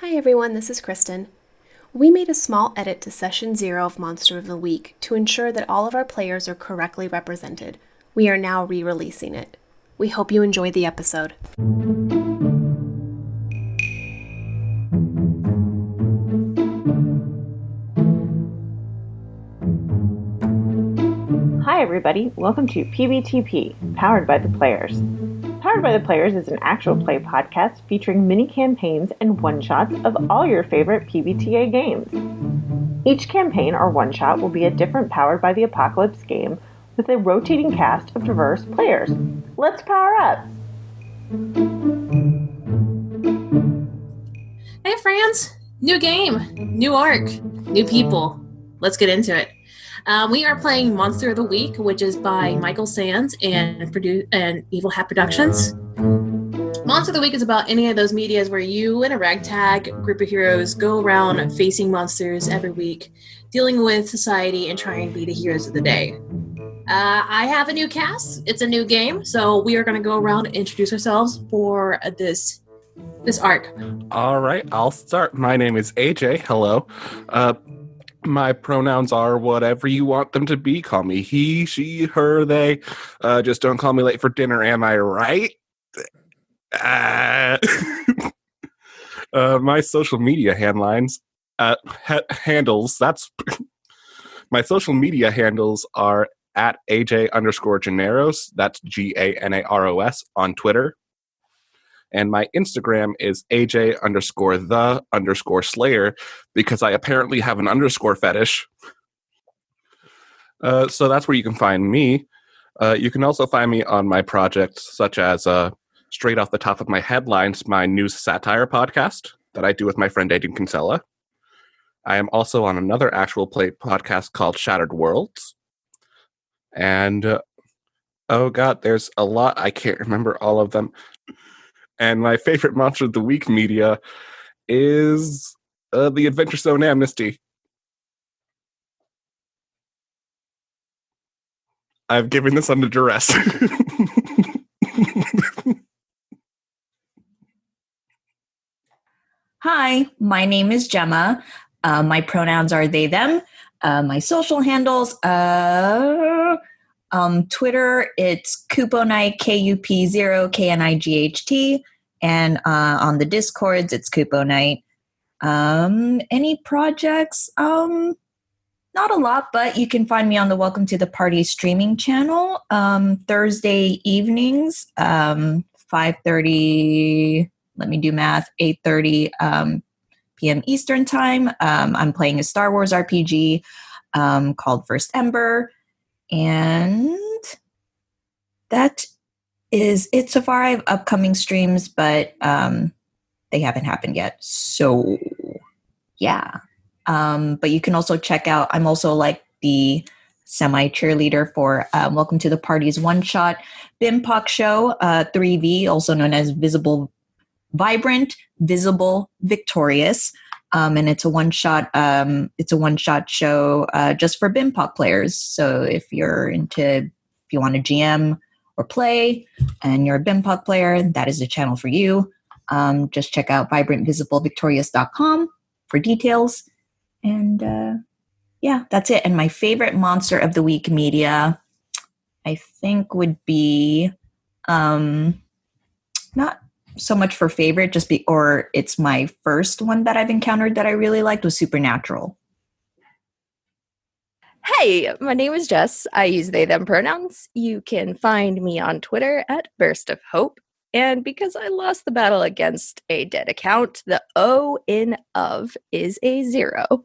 Hi everyone, this is Kristen. We made a small edit to Session 0 of Monster of the Week to ensure that all of our players are correctly represented. We are now re-releasing it. We hope you enjoy the episode. Hi everybody, welcome to PbtP, Powered by the Players. Powered by the Players is an actual play podcast featuring mini campaigns and one-shots of all your favorite PbtA games. Each campaign or one-shot will be a different Powered by the Apocalypse game with a rotating cast of diverse players. Let's power up! Hey friends, new game, new arc, new people. Let's get into it. We are playing Monster of the Week, which is by Michael Sands and Evil Hat Productions. Monster of the Week is about any of those medias where you and a ragtag group of heroes go around facing monsters every week, dealing with society and trying to be the heroes of the day. I have a new cast. It's a new game, so we are going to go around and introduce ourselves for this arc. All right, I'll start. My name is AJ. Hello. My pronouns are whatever you want them to be. Call me he, she, her, they. Just don't call me late for dinner. Am I right? My social media handles. That's my social media handles are at AJ_Gennaros. That's GANAROS on Twitter. And my Instagram is AJ_the_Slayer because I apparently have an underscore fetish. So that's where you can find me. You can also find me on my projects, such as Straight Off the Top of My Headlines, my news satire podcast that I do with my friend Aiden Kinsella. I am also on another actual play podcast called Shattered Worlds. And, oh God, there's a lot. I can't remember all of them. And my favorite Monster of the Week media is the Adventure Zone Amnesty. I've given this under duress. Hi, my name is Gemma. My pronouns are they, them. My social handles, Twitter, it's Kuponite, KUP0, KNIGHT. And on the Discords, it's Kuponite. Any projects? Not a lot, but you can find me on the Welcome to the Party streaming channel Thursday evenings, 5:30, let me do math, 8:30 p.m. Eastern Time. I'm playing a Star Wars RPG called First Ember. And that is it so far. I have upcoming streams, but they haven't happened yet. So, yeah. But you can also check out, I'm also like the semi-cheerleader for Welcome to the Party's one-shot BIMPOC show, 3V, also known as Vibrant, Visible, Victorious. And it's a one-shot show just for BIMPOC players. So if you want to GM or play and you're a BIMPOC player, that is the channel for you. Just check out vibrantvisibleVictorious.com for details. And yeah, that's it. And my favorite Monster of the Week media, I think, would be not so much for favorite, or it's my first one that I've encountered that I really liked was Supernatural. Hey, my name is Jess. I use they, them pronouns. You can find me on Twitter at Burst of Hope. And because I lost the battle against a dead account, the O in of is a 0.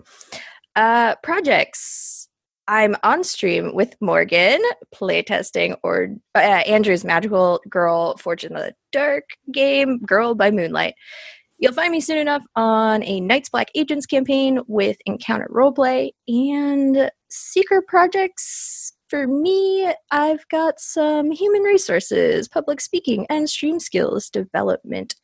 Projects. I'm on stream with Morgan, playtesting or Andrew's Magical Girl Fortune of the Dark game, Girl by Moonlight. You'll find me soon enough on a Knights Black Agents campaign with Encounter Roleplay and secret projects. For me, I've got some human resources, public speaking, and stream skills development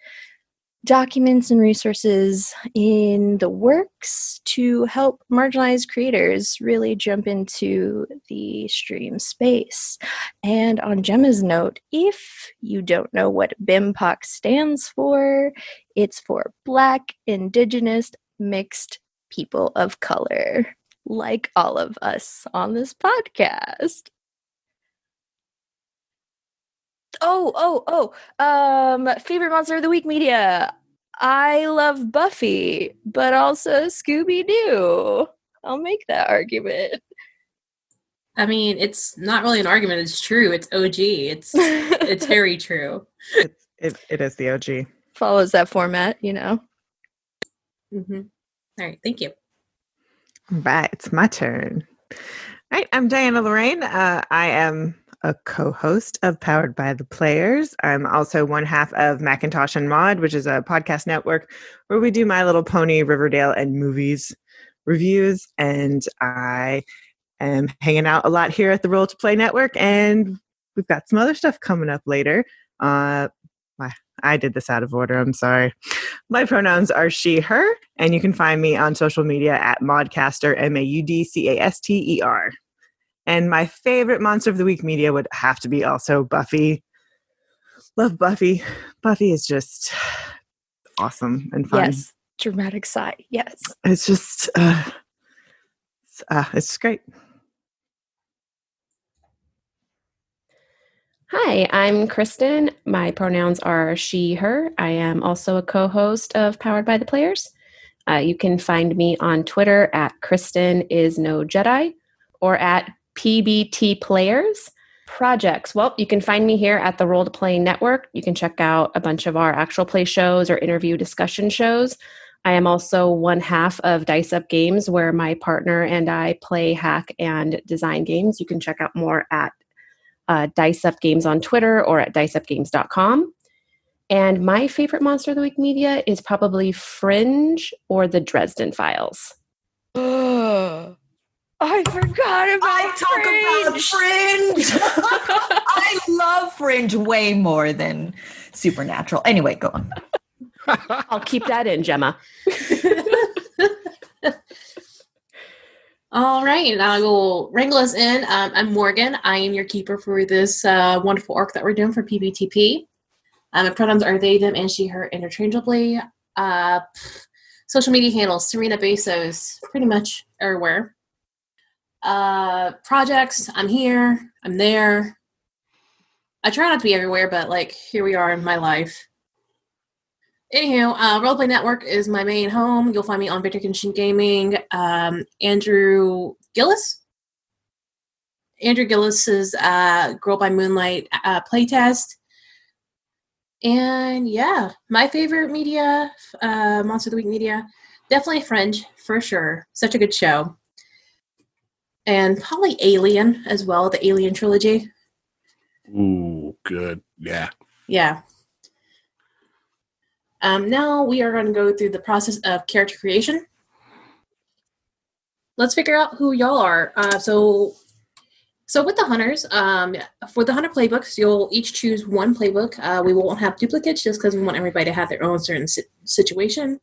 documents and resources in the works to help marginalized creators really jump into the stream space. And on Gemma's note, if you don't know what BIMPOC stands for, it's for Black, Indigenous, Mixed People of Color, like all of us on this podcast. Favorite Monster of the Week media. I love Buffy, but also Scooby-Doo. I'll make that argument. I mean, it's not really an argument. It's true. It's OG. It's very true. It is the OG. Follows that format, you know. Mm-hmm. All right. Thank you. All right. It's my turn. All right. I'm Diana Lorraine. I am a co-host of Powered by the Players. I'm also one half of Macintosh and Mod, which is a podcast network where we do My Little Pony, Riverdale, and movies reviews. And I am hanging out a lot here at the Roll to Play Network, and we've got some other stuff coming up later. I did this out of order. I'm sorry. My pronouns are she, her, and you can find me on social media at Modcaster, MAUDCASTER. And my favorite Monster of the Week media would have to be also Buffy. Love Buffy. Buffy is just awesome and fun. Yes. Dramatic sigh. Yes. It's just, it's great. Hi, I'm Kristen. My pronouns are she, her. I am also a co-host of Powered by the Players. You can find me on Twitter at Kristen is no Jedi or at PbtA Players. Projects. Well, you can find me here at the Roll to Play Network. You can check out a bunch of our actual play shows or interview discussion shows. I am also one half of Dice Up Games, where my partner and I play, hack, and design games. You can check out more at Dice Up Games on Twitter or at diceupgames.com. And my favorite Monster of the Week media is probably Fringe or the Dresden Files. I forgot about Fringe. I love Fringe way more than Supernatural. Anyway, go on. I'll keep that in, Gemma. All right, and I will wrangle us in. I'm Morgan. I am your keeper for this wonderful arc that we're doing for PbtP. My pronouns are they, them, and she, her interchangeably. Social media handles, Serena Bezos, pretty much everywhere. Projects, I'm here, I'm there. I try not to be everywhere, but like here we are in my life. Anywho, Roleplay Network is my main home. You'll find me on Victor Kenshin Gaming. Andrew Gillis. Andrew Gillis's Girl by Moonlight playtest. And yeah, my favorite media, Monster of the Week media, definitely Fringe, for sure. Such a good show. And probably Alien as well, the Alien trilogy. Ooh, good. Yeah. Yeah. Now we are going to go through the process of character creation. Let's figure out who y'all are. So with the hunters, for the hunter playbooks, you'll each choose one playbook. We won't have duplicates just because we want everybody to have their own certain situation.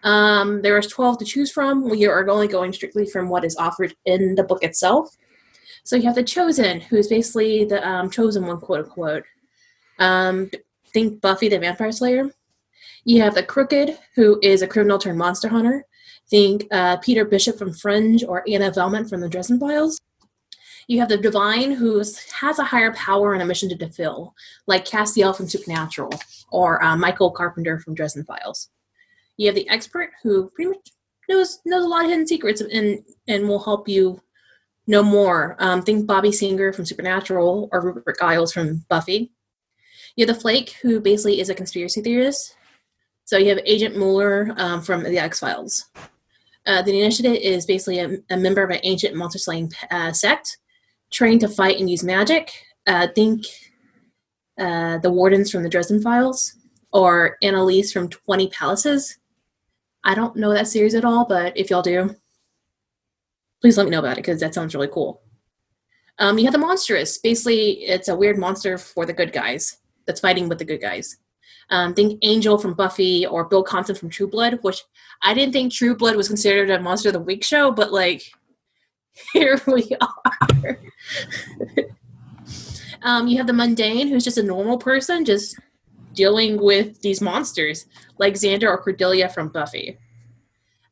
There is 12 to choose from. We are only going strictly from what is offered in the book itself. So you have the Chosen, who is basically the chosen one, quote unquote. Think Buffy the Vampire Slayer. You have the Crooked, who is a criminal turned monster hunter. Think Peter Bishop from Fringe or Anna Velment from the Dresden Files. You have the Divine, who has a higher power and a mission to fulfill, like Castiel from Supernatural or Michael Carpenter from Dresden Files. You have the Expert, who pretty much knows a lot of hidden secrets and will help you know more. Think Bobby Singer from Supernatural or Rupert Giles from Buffy. You have the Flake, who basically is a conspiracy theorist. So you have Agent Mueller from the X-Files. The Initiative is basically a member of an ancient monster-slaying sect, trained to fight and use magic. Think the Wardens from the Dresden Files, or Annalise from 20 Palaces. I don't know that series at all, but if y'all do, please let me know about it, because that sounds really cool. You have the Monstrous. Basically, it's a weird monster for the good guys that's fighting with the good guys. Think Angel from Buffy or Bill Compton from True Blood, which I didn't think True Blood was considered a Monster of the Week show, but like, here we are. You have the mundane, who's just a normal person, just dealing with these monsters, like Xander or Cordelia from Buffy.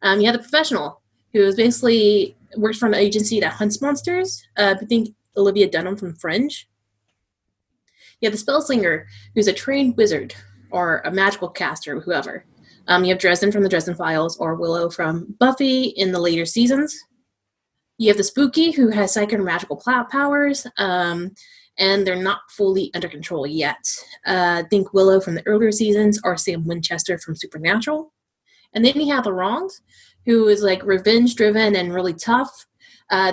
You have the professional, who is basically works for an agency that hunts monsters. I think Olivia Dunham from Fringe. You have the spellslinger, who's a trained wizard or a magical caster, whoever. You have Dresden from the Dresden Files or Willow from Buffy in the later seasons. You have the spooky, who has psychic and magical powers, and they're not fully under control yet. Think Willow from the earlier seasons or Sam Winchester from Supernatural. And then you have the wrongs, who is like revenge-driven and really tough.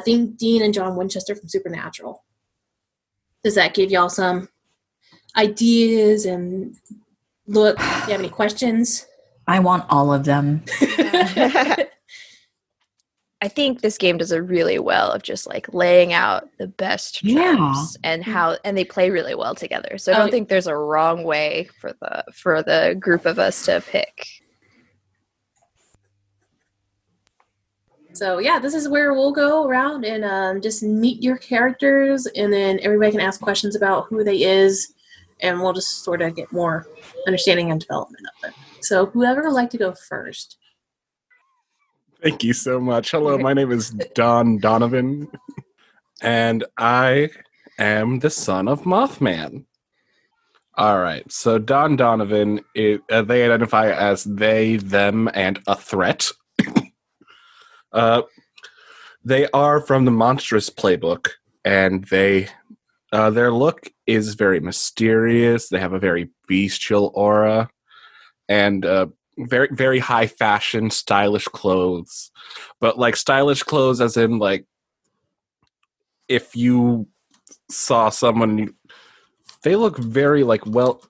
Think Dean and John Winchester from Supernatural. Does that give y'all some ideas and look? Do you have any questions? I want all of them. I think this game does a really well of just like laying out the best tropes and they play really well together. So I don't think there's a wrong way for the group of us to pick. So yeah, this is where we'll go around and just meet your characters, and then everybody can ask questions about who they is, and we'll just sort of get more understanding and development of it. So whoever would like to go first. Thank you so much. Hello, my name is Don Donovan, and I am the son of Mothman. All right, so Don Donovan, they identify as they, them, and a threat. They are from the Monstrous Playbook, and their look is very mysterious. They have a very bestial aura, and very, very high fashion, stylish clothes. But like stylish clothes as in like if you saw someone, they look very like, well,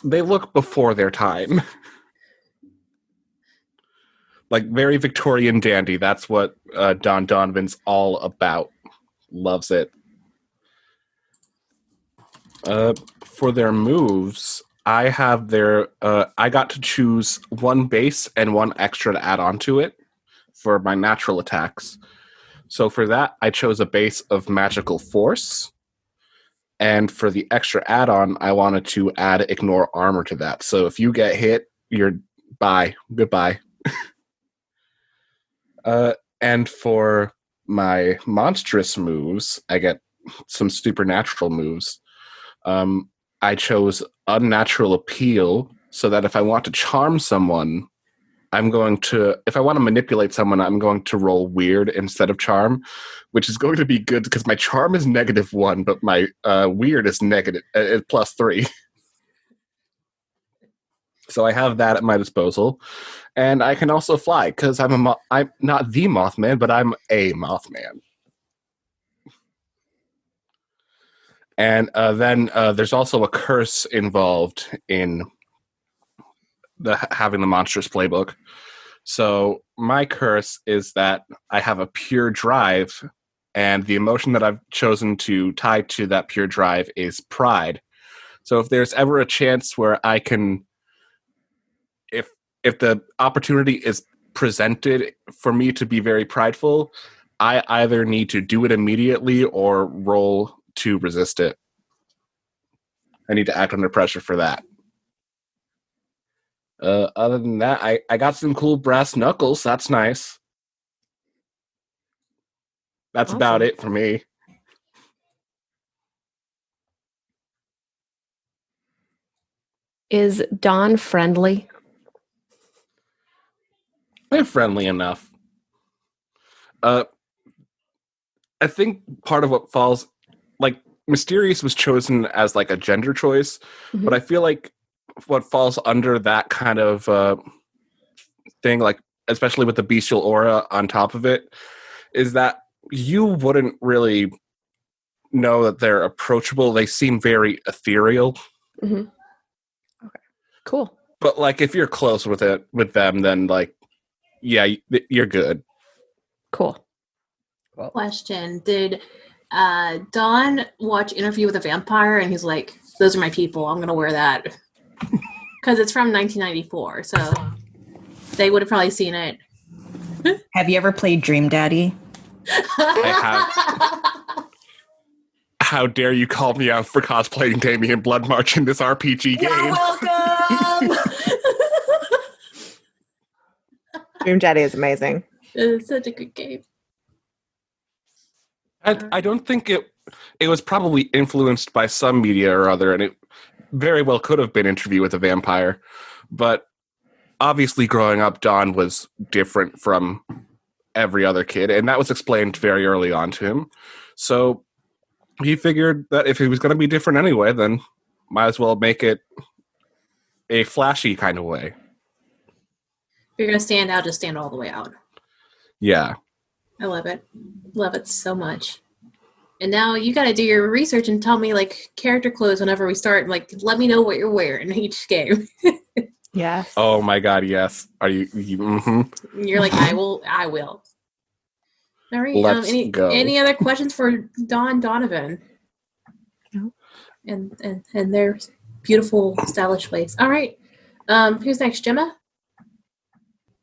they look before their time. Like very Victorian dandy. That's what Don Donovan's all about. Loves it. For their moves, I have I got to choose one base and one extra to add on to it for my natural attacks. So for that, I chose a base of Magical Force. And for the extra add-on, I wanted to add Ignore Armor to that. So if you get hit, you're goodbye. And for my monstrous moves, I get some supernatural moves. I chose Unnatural Appeal so that if I want to charm someone, if I want to manipulate someone, I'm going to roll Weird instead of Charm, which is going to be good because my Charm is -1, but my Weird is +3. So I have that at my disposal. And I can also fly because I'm not the Mothman, but I'm a Mothman. And then there's also a curse involved in having the Monstrous Playbook. So my curse is that I have a pure drive, and the emotion that I've chosen to tie to that pure drive is pride. So if there's ever a chance where I can, if the opportunity is presented for me to be very prideful, I either need to do it immediately or roll to resist it. I need to act under pressure for that. Other than that, I got some cool brass knuckles. That's nice. That's Awesome. about it for me. Is Dawn friendly? They're friendly enough. I think part of what falls, like, Mysterious was chosen as like a gender choice, but I feel like what falls under that kind of thing, like especially with the bestial aura on top of it, is that you wouldn't really know that they're approachable. They seem very ethereal. Mm-hmm. Okay, cool. But like if you're close with them, then like, yeah, you're good. Cool. Question: did Don watch Interview with a Vampire and he's like, "Those are my people. I'm gonna wear that"? because it's from 1994, so they would have probably seen it. Have you ever played Dream Daddy? I have. How dare you call me out for cosplaying Damien Bloodmarch in this RPG game? You're welcome! Dream Daddy is amazing. It's such a good game. I don't think it was probably influenced by some media or other, and it very well could have been Interview with a Vampire. But obviously growing up, Don was different from every other kid, and that was explained very early on to him. So he figured that if he was going to be different anyway, then might as well make it a flashy kind of way. If you're going to stand out, just stand all the way out. Yeah. I love it. Love it so much. And now you got to do your research and tell me, like, character clothes whenever we start. Like, let me know what you're wearing in each game. Yes. Oh my God, yes. Are you mm-hmm. You're like, I will. All right. Let's go. Any other questions for Donovan? No. And their beautiful, stylish ways. All right. Who's next, Gemma?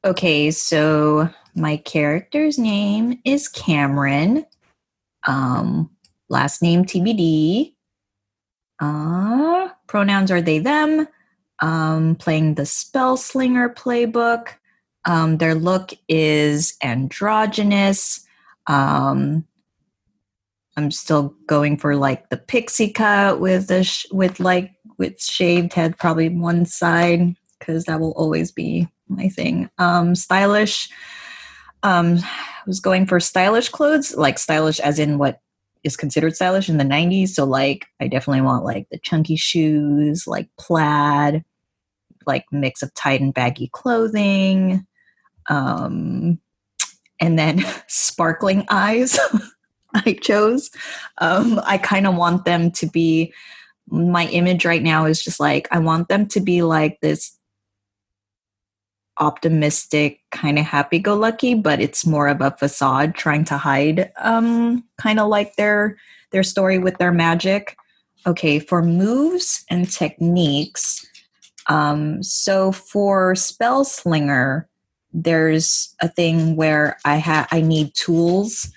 Okay, so my character's name is Cameron. Last name TBD. Pronouns are they, them. Playing the Spell Slinger playbook. Their look is androgynous. I'm still going for like the pixie cut with with shaved head, probably one side, because that will always be my thing. Stylish. I was going for stylish clothes, like stylish as in what is considered stylish in the 90s. So like I definitely want like the chunky shoes, like plaid, like mix of tight and baggy clothing. And then sparkling eyes I chose. I kind of want them to be, my image right now is just like, I want them to be like this optimistic, kind of happy-go-lucky, but it's more of a facade trying to hide kind of like their story with their magic. Okay, for moves and techniques, so for Spell Slinger, there's a thing where I need tools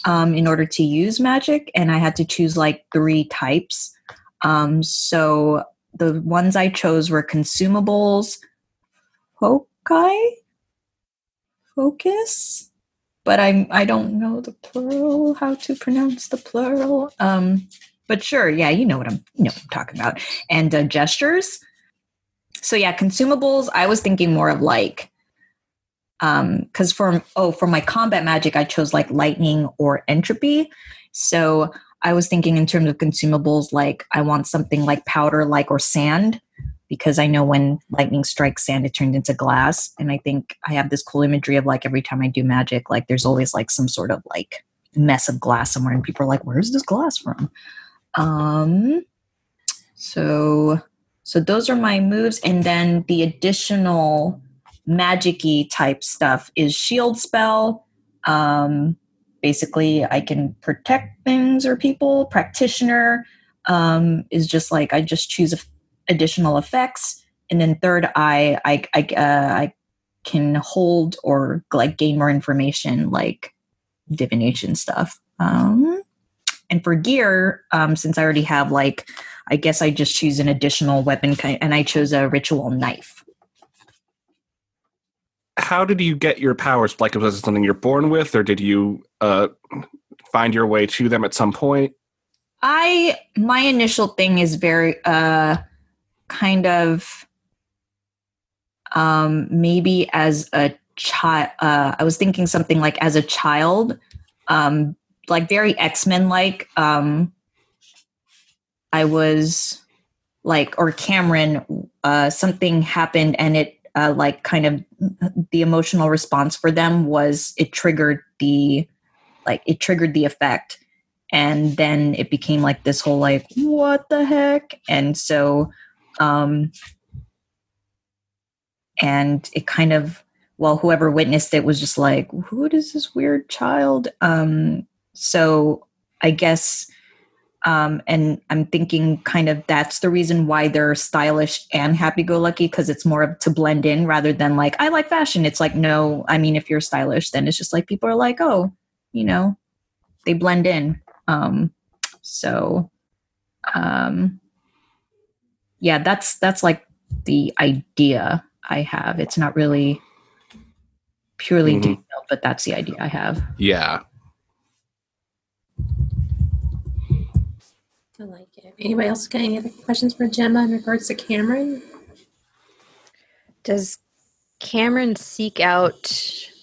in order to use magic, and I had to choose like 3 types. So the ones I chose were consumables, focus, but I don't know the plural, how to pronounce the plural. But sure, yeah, you know what I'm talking about. And gestures. So yeah, consumables. I was thinking more of like, because for my combat magic, I chose like lightning or entropy. So I was thinking in terms of consumables, like I want something like powder, like, or sand, because I know when lightning strikes sand, it turned into glass. And I think I have this cool imagery of like every time I do magic, like there's always like some sort of like mess of glass somewhere, and people are like, "Where's this glass from?" So those are my moves, and then the additional magic-y type stuff is shield spell. Basically, I can protect things or people. Practitioner is just like I just choose additional effects, and then third eye, I can hold or like gain more information, like divination stuff. And for gear, since I already have like, I guess I just choose an additional weapon, and I chose a ritual knife. How did you get your powers? Like, was it something you're born with, or did you find your way to them at some point? My initial thing is very kind of maybe as a child. I was thinking something like as a child, like very X-Men like. I was like, or Cameron, something happened, and it like kind of the emotional response for them was it triggered the effect, and then it became like this whole like what the heck, and so and it kind of, well, whoever witnessed it was just like, who is this weird child? So I guess And I'm thinking kind of that's the reason why they're stylish and happy-go-lucky, because it's more of to blend in rather than like, I like fashion. It's like, no, I mean, if you're stylish, then it's just like people are like, oh, they blend in. So yeah, that's like the idea I have. It's not really purely detailed, but that's the idea I have. Yeah. I like it. Anybody else got any other questions for Gemma in regards to Cameron? Does Cameron seek out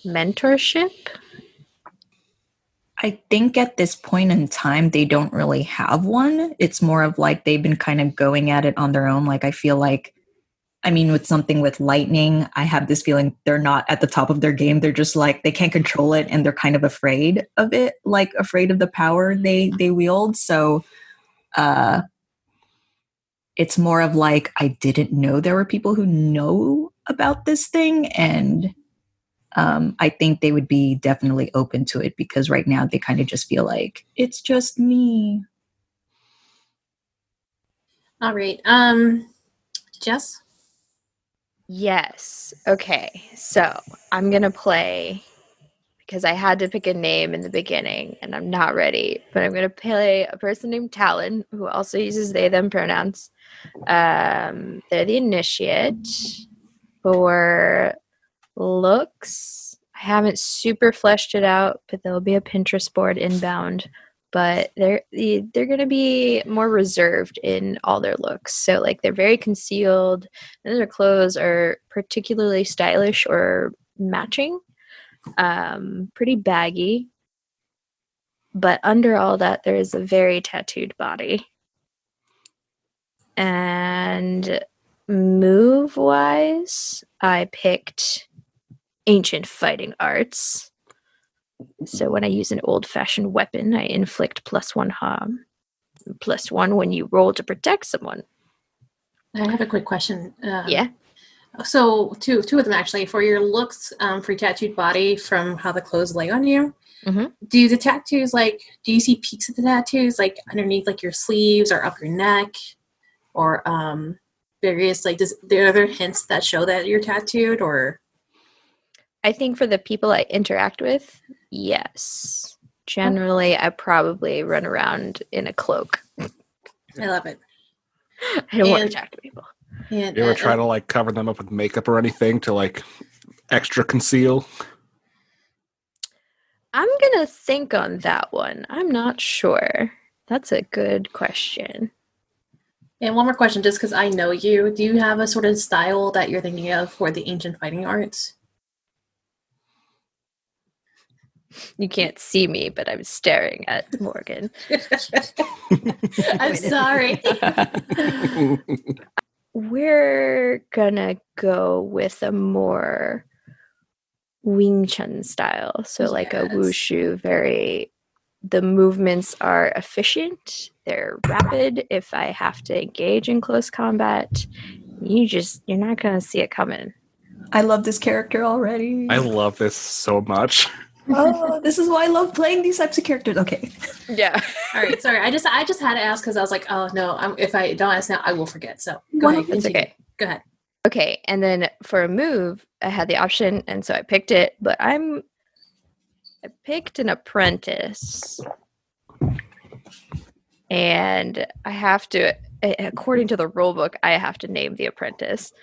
mentorship? I think at this point in time, they don't really have one. It's more of like they've been kind of going at it on their own. Like, I feel like, I mean, with something with lightning, I have this feeling they're not at the top of their game. They're just like, they can't control it and they're kind of afraid of it, like afraid of the power they wield. So it's more of like, I didn't know there were people who know about this thing. And I think they would be definitely open to it, because right now they kind of just feel like it's just me. All right. Jess? Yes. Okay. So I'm going to play, because I had to pick a name in the beginning and I'm not ready, but I'm going to play a person named Talon, who also uses they, them pronouns. They're the initiate. For looks, I haven't super fleshed it out, but there'll be a Pinterest board inbound. But they're going to be more reserved in all their looks. So like they're very concealed, and their clothes are particularly stylish or matching. Pretty baggy. But under all that, there is a very tattooed body. And move-wise, I picked ancient fighting arts. So when I use an old-fashioned weapon, I inflict +1 harm. +1 when you roll to protect someone. I have a quick question. Yeah. So two of them actually. For your looks, for your tattooed body, from how the clothes lay on you, do the tattoos, like, do you see peaks of the tattoos, like underneath like your sleeves or up your neck, or various, like, there other hints that show that you're tattooed? Or I think for the people I interact with, yes. Generally, I probably run around in a cloak. I love it. I don't want to talk to people. And, You ever try to like cover them up with makeup or anything to like extra conceal? I'm going to think on that one. I'm not sure. That's a good question. And one more question, just because I know you. Do you have a sort of style that you're thinking of for the ancient fighting arts? You can't see me, but I'm staring at Morgan. I'm sorry. We're gonna go with a more Wing Chun style. So like a wushu, the movements are efficient, they're rapid. If I have to engage in close combat, you're not gonna see it coming. I love this character already. I love this so much. Oh, this is why I love playing these types of characters. Okay. Yeah. All right. Sorry. I just had to ask because I was like, oh no, if I don't ask now, I will forget. So go ahead. That's okay. Go ahead. Okay. And then for a move, I had the option, and so I picked it. But I picked an apprentice, and I have to, according to the rule book, I have to name the apprentice.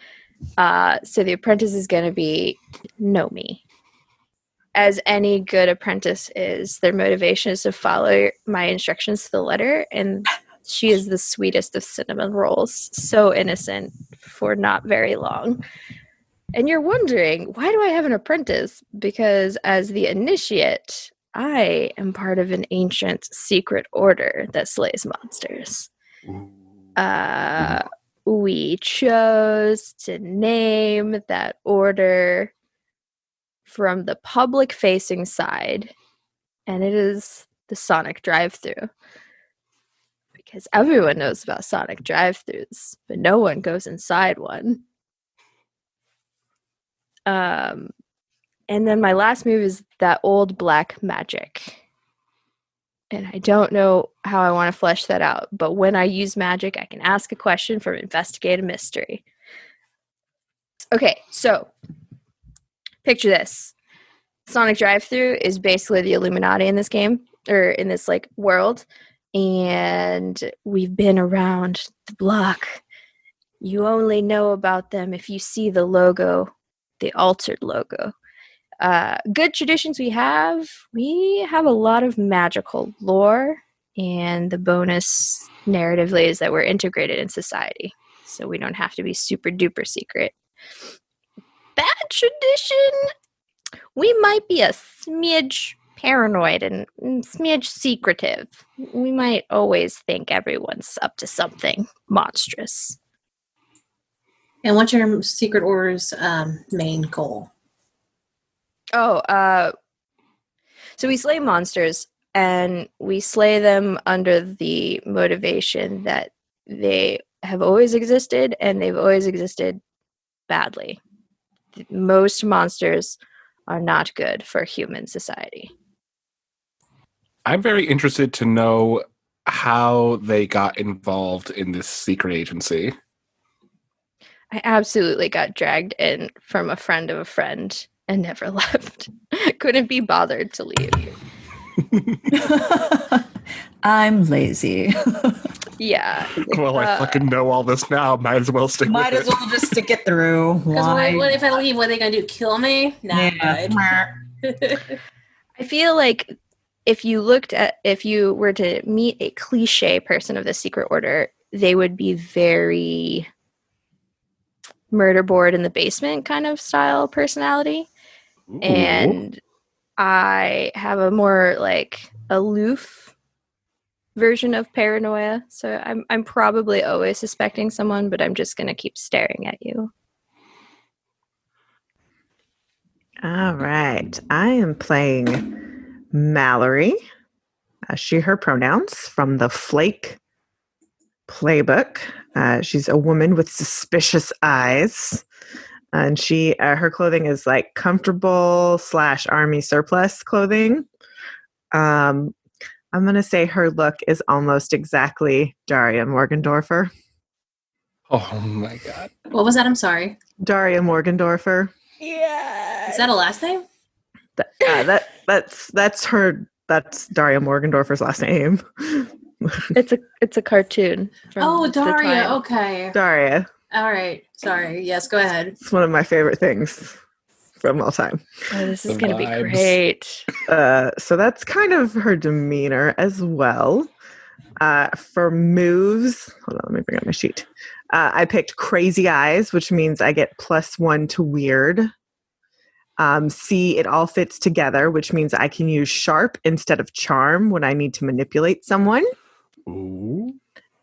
So the apprentice is going to be Nomi. As any good apprentice is, their motivation is to follow my instructions to the letter, and she is the sweetest of cinnamon rolls. So innocent for not very long. And you're wondering, why do I have an apprentice? Because as the initiate, I am part of an ancient secret order that slays monsters. We chose to name that order from the public-facing side, and it is the Sonic drive-thru. Because everyone knows about Sonic drive-thrus, but no one goes inside one. And then my last move is that old black magic. And I don't know how I want to flesh that out. But when I use magic, I can ask a question from Investigate a Mystery. Okay, so picture this. Sonic Drive-Thru is basically the Illuminati in this game, or in this like world. And we've been around the block. You only know about them if you see the logo, the altered logo. Good traditions we have a lot of magical lore, and the bonus narratively is that we're integrated in society, so we don't have to be super duper secret. Bad tradition, we might be a smidge paranoid and smidge secretive. We might always think everyone's up to something monstrous. And what's your Secret Order's main goal? So we slay monsters, and we slay them under the motivation that they have always existed, and they've always existed badly. Most monsters are not good for human society. I'm very interested to know how they got involved in this secret agency. I absolutely got dragged in from a friend of a friend and never left. Couldn't be bothered to leave. I'm lazy. Yeah. Well, I fucking know all this now. Might as well stick Might with as it. well just stick it through. Because what if I leave? What are they going to do? Kill me? Nah, Yeah. I feel like if you were to meet a cliche person of the Secret Order, they would be very murder board in the basement kind of style personality. Ooh. And I have a more like aloof version of paranoia. So I'm probably always suspecting someone, but I'm just gonna keep staring at you. All right. I am playing Mallory, she, her pronouns, from the Flake playbook. She's a woman with suspicious eyes. And her clothing is like comfortable / army surplus clothing. I'm going to say her look is almost exactly Daria Morgendorfer. Oh my god. What was that? I'm sorry. Daria Morgendorfer. Yeah. Is that a last name? That's Daria Morgendorfer's last name. It's a cartoon. Oh, the Daria. time. Okay. Daria. All right. Sorry. Yes, go ahead. It's one of my favorite things from all time. Oh, this is The gonna be vibes. great. So that's kind of her demeanor as well. For moves, hold on, let me bring up my sheet. I picked Crazy Eyes, which means I get +1 to weird. See, it all fits together, which means I can use sharp instead of charm when I need to manipulate someone. Ooh.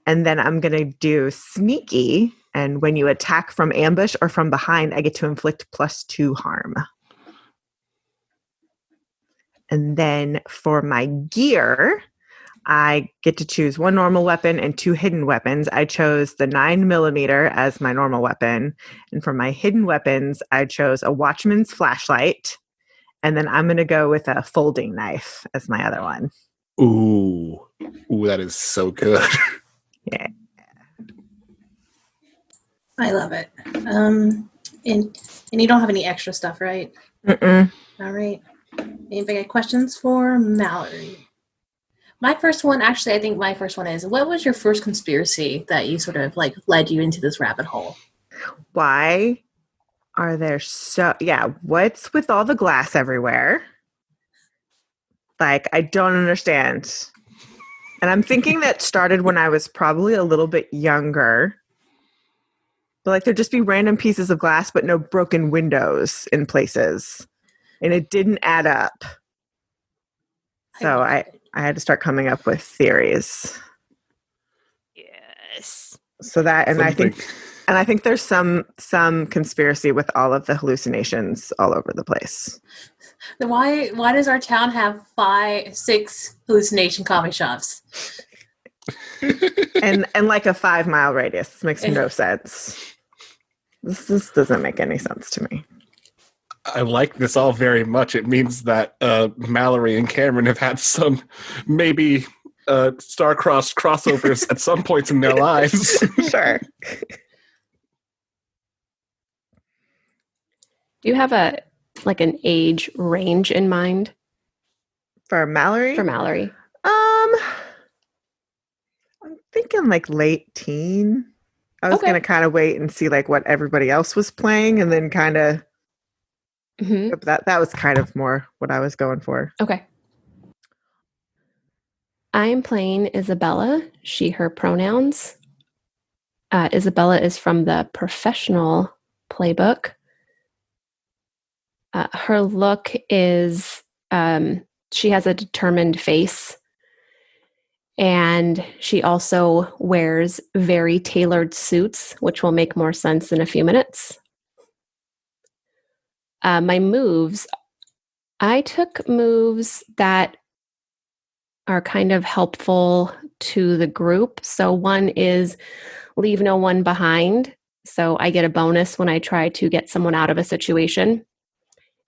And then I'm going to do sneaky. And when you attack from ambush or from behind, I get to inflict +2 harm. And then for my gear, I get to choose 1 normal weapon and 2 hidden weapons. I chose the 9mm as my normal weapon. And for my hidden weapons, I chose a Watchman's flashlight. And then I'm going to go with a folding knife as my other one. Ooh. Ooh, that is so good. Yeah. I love it. And you don't have any extra stuff, right? Mm-mm. All right. Anybody got questions for Mallory? My first one, actually, I think my first one is, what was your first conspiracy that you sort of like led you into this rabbit hole? Why are there what's with all the glass everywhere? Like, I don't understand. And I'm thinking that started when I was probably a little bit younger. But like, there'd just be random pieces of glass, but no broken windows in places. And it didn't add up. So I had to start coming up with theories. Yes. So that, and Something. I think there's some conspiracy with all of the hallucinations all over the place. Then why does our town have 5-6 hallucination coffee shops? and like a 5-mile radius. This makes no sense. This doesn't make any sense to me. I like this all very much. It means that Mallory and Cameron have had some maybe star-crossed crossovers at some points in their lives. Sure. Do you have an age range in mind For Mallory? for Mallory? I'm thinking like late teen. I was Okay. going to kind of wait and see like what everybody else was playing and then kind of Mm-hmm. that was kind of more what I was going for. Okay. I am playing Isabella, she, her pronouns. Isabella is from the professional playbook. Her look is, she has a determined face. And she also wears very tailored suits, which will make more sense in a few minutes. My moves, I took moves that are kind of helpful to the group. So one is leave no one behind. So I get a bonus when I try to get someone out of a situation.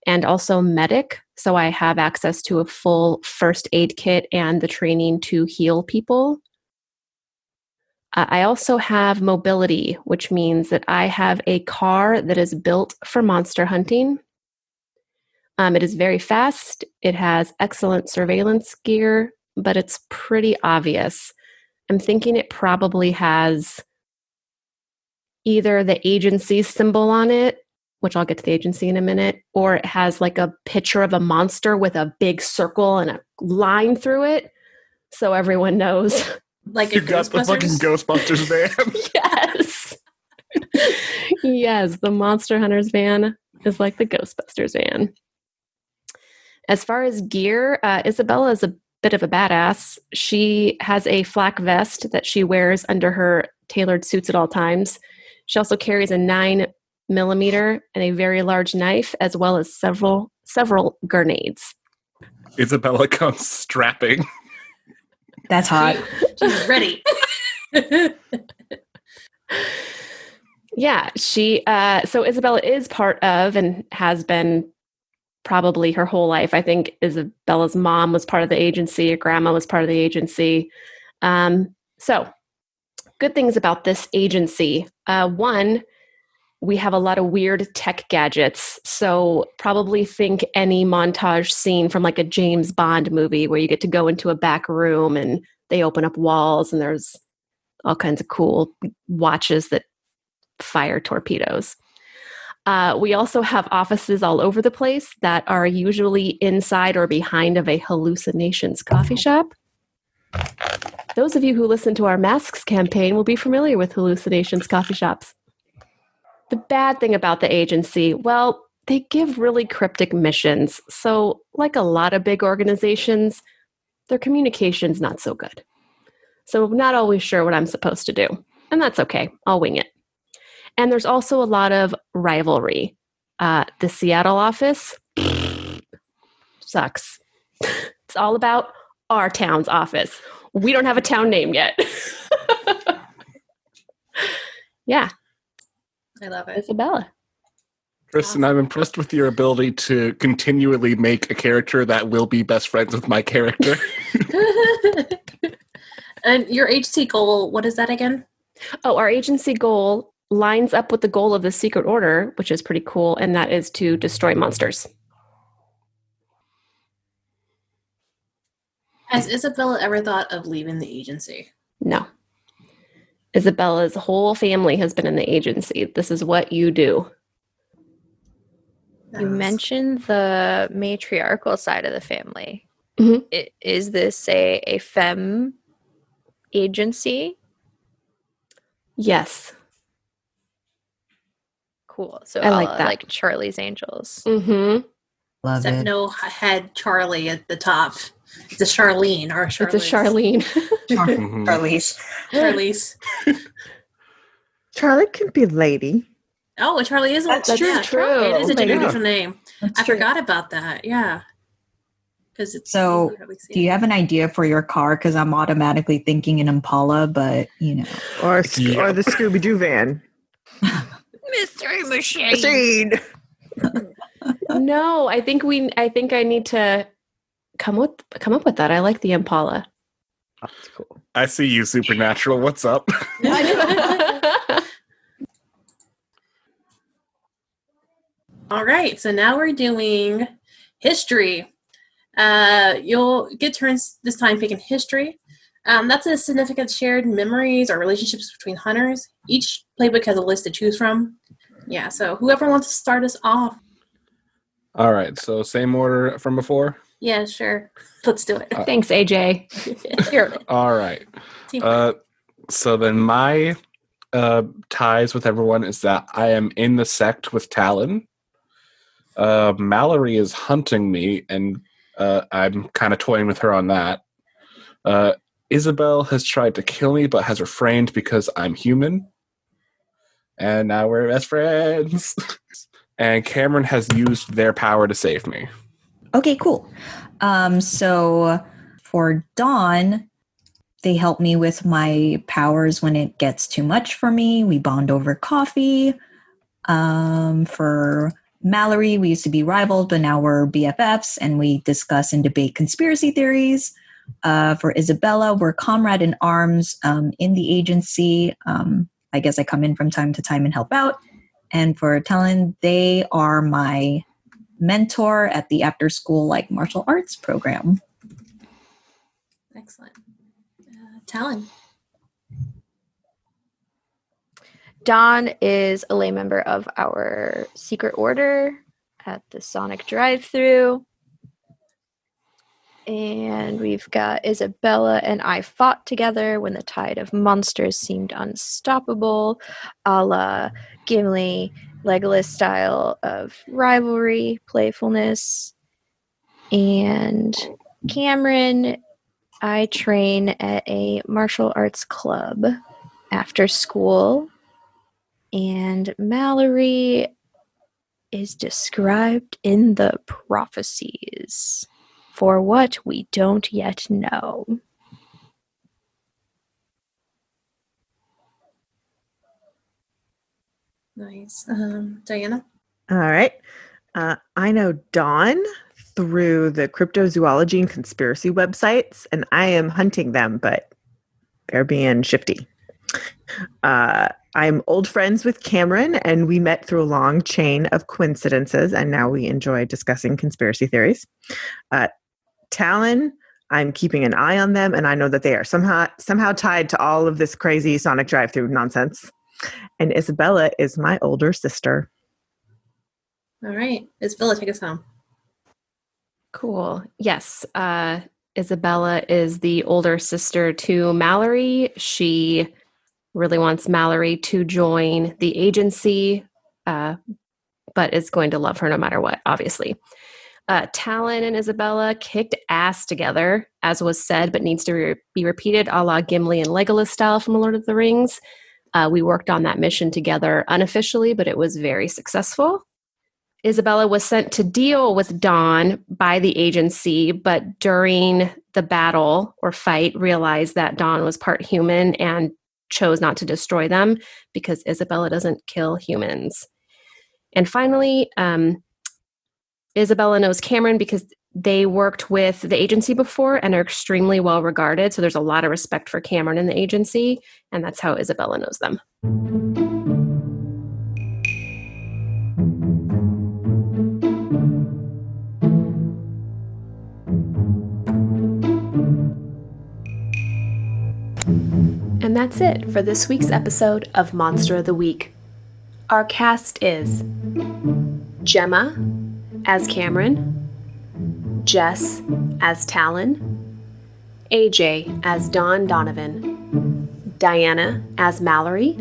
And also medic. So I have access to a full first aid kit and the training to heal people. I also have mobility, which means that I have a car that is built for monster hunting. It is very fast. It has excellent surveillance gear, but it's pretty obvious. I'm thinking it probably has either the agency symbol on it, which I'll get to the agency in a minute, or it has like a picture of a monster with a big circle and a line through it. So everyone knows. Like a You got the fucking Ghostbusters van. Yes. Yes, the Monster Hunters van is like the Ghostbusters van. As far as gear, Isabella is a bit of a badass. She has a flak vest that she wears under her tailored suits at all times. She also carries a 9mm and a very large knife, as well as several grenades. Isabella comes strapping. That's hot. She's ready. Yeah, so Isabella is part of and has been probably her whole life. I think Isabella's mom was part of the agency, her grandma was part of the agency. So good things about this agency. One, we have a lot of weird tech gadgets. So probably think any montage scene from like a James Bond movie where you get to go into a back room and they open up walls and there's all kinds of cool watches that fire torpedoes. We also have offices all over the place that are usually inside or behind of a hallucinations coffee shop. Those of you who listen to our Masks campaign will be familiar with hallucinations coffee shops. The bad thing about the agency, well, they give really cryptic missions. So like a lot of big organizations, their communication's not so good. So I'm not always sure what I'm supposed to do. And that's okay. I'll wing it. And there's also a lot of rivalry. The Seattle office sucks. It's all about our town's office. We don't have a town name yet. Yeah. I love it. Isabella. Kristen, I'm impressed with your ability to continually make a character that will be best friends with my character. And your agency goal, what is that again? Oh, our agency goal lines up with the goal of the Secret Order, which is pretty cool, and that is to destroy monsters. Has Isabella ever thought of leaving the agency? No. Isabella's whole family has been in the agency. This is what you do. You mentioned the matriarchal side of the family. Mhm. Is this a femme agency? Yes. Cool. So I like that. like Charlie's Angels. Mm-hmm. Love Except it. no head Charlie at the top. It's a Charlene or It's a Charlene. Mhm. Charlize. Charlize. Charlie can be lady. Oh, Charlie is That's true. Charlie. It is a Lady. gender-neutral name. That's I true. forgot about that. Yeah. Because it's So, do you have an idea for your car? Because I'm automatically thinking an Impala, but Or Yeah. or the Scooby-Doo van. Mystery Machine. Machine. No, I think I need to come up with that. I like the Impala. That's cool. I see you, Supernatural. What's up? All right, so now we're doing history. You'll get turns this time picking history. That's a significant shared memories or relationships between hunters. Each playbook has a list to choose from. Yeah, so whoever wants to start us off. All right, so same order from before? Yeah, sure. Let's do it. Thanks, AJ. Here. All right. Teamwork. So then my ties with everyone is that I am in the sect with Talon. Mallory is hunting me, and I'm kind of toying with her on that. Isabel has tried to kill me, but has refrained because I'm human. And now we're best friends. And Cameron has used their power to save me. Okay, cool. So for Dawn, they help me with my powers when it gets too much for me. We bond over coffee. For Mallory, we used to be rivals, but now we're BFFs, and we discuss and debate conspiracy theories. For Isabella, we're comrade in arms in the agency. I guess I come in from time to time and help out. And for Talon, they are my mentor at the after-school martial arts program. Excellent. Talon. Dawn is a lay member of our secret order at the Sonic drive-thru. And we've got Isabella and I fought together when the tide of monsters seemed unstoppable, a la Gimli, Legolas style of rivalry, playfulness. And Cameron, I train at a martial arts club after school. And Mallory is described in the prophecies for what we don't yet know. Nice. Diana? All right. I know Dawn through the cryptozoology and conspiracy websites, and I am hunting them, but they're being shifty. I'm old friends with Cameron, and we met through a long chain of coincidences, and now we enjoy discussing conspiracy theories. Talon, I'm keeping an eye on them, and I know that they are somehow tied to all of this crazy Sonic drive-thru nonsense. And Isabella is my older sister. All right. Isabella, take us home. Cool. Yes. Isabella is the older sister to Mallory. She really wants Mallory to join the agency, but is going to love her no matter what, obviously. Talon and Isabella kicked ass together, as was said, but needs to be repeated, a la Gimli and Legolas style from Lord of the Rings. We worked on that mission together unofficially, but it was very successful. Isabella was sent to deal with Dawn by the agency, but during the battle or fight, realized that Dawn was part human and chose not to destroy them because Isabella doesn't kill humans. And finally, Isabella knows Cameron because they worked with the agency before and are extremely well regarded. So there's a lot of respect for Cameron in the agency, and that's how Isabella knows them. And that's it for this week's episode of Monster of the Week. Our cast is Gemma as Cameron, Jess as Talon, AJ as Dawn Donovan, Diana as Mallory,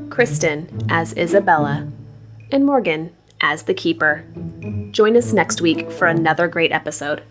Kristen as Isabella, and Morgan as the Keeper. Join us next week for another great episode.